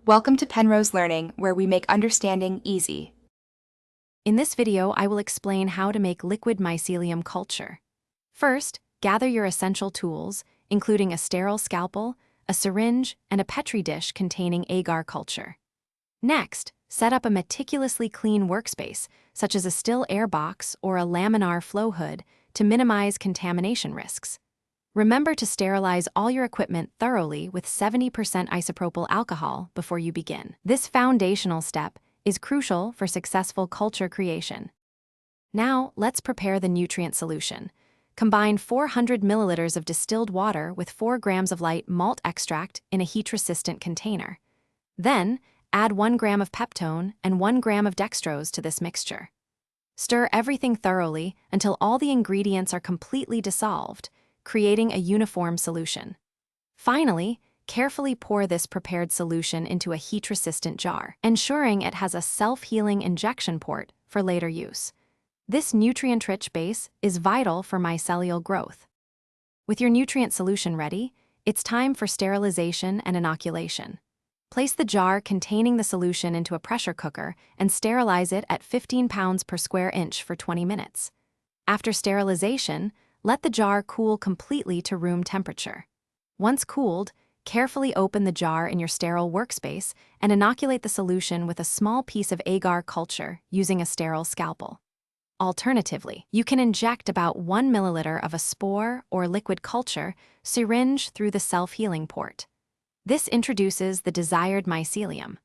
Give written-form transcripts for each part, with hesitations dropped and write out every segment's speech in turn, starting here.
Welcome to Penrose Learning, where we make understanding easy. In this video, I will explain how to make liquid mycelium culture. First, gather your essential tools, including a sterile scalpel, a syringe, and a petri dish containing agar culture. Next, set up a meticulously clean workspace, such as a still air box or a laminar flow hood, to minimize contamination risks. Remember to sterilize all your equipment thoroughly with 70% isopropyl alcohol before you begin. This foundational step is crucial for successful culture creation. Now, let's prepare the nutrient solution. Combine 400 milliliters of distilled water with 4 grams of light malt extract in a heat-resistant container. Then, add 1 gram of peptone and 1 gram of dextrose to this mixture. Stir everything thoroughly until all the ingredients are completely dissolved, creating a uniform solution. Finally, carefully pour this prepared solution into a heat-resistant jar, ensuring it has a self-healing injection port for later use. This nutrient-rich base is vital for mycelial growth. With your nutrient solution ready, it's time for sterilization and inoculation. Place the jar containing the solution into a pressure cooker and sterilize it at 15 pounds per square inch for 20 minutes. After sterilization, let the jar cool completely to room temperature. Once cooled, carefully open the jar in your sterile workspace and inoculate the solution with a small piece of agar culture using a sterile scalpel. Alternatively, you can inject about 1 milliliter of a spore or liquid culture syringe through the self-healing port. This introduces the desired mycelium.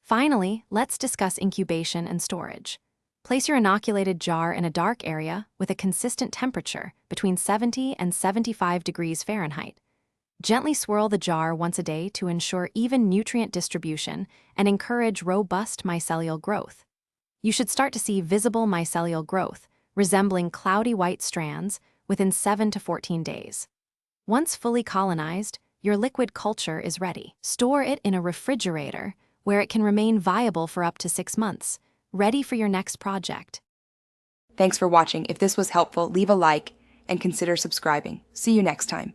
Finally, let's discuss incubation and storage. Place your inoculated jar in a dark area with a consistent temperature between 70 and 75 degrees Fahrenheit. Gently swirl the jar once a day to ensure even nutrient distribution and encourage robust mycelial growth. You should start to see visible mycelial growth, resembling cloudy white strands, within 7 to 14 days. Once fully colonized, your liquid culture is ready. Store it in a refrigerator where it can remain viable for up to 6 months, ready for your next project. Thanks for watching. If this was helpful, leave a like and consider subscribing. See you next time.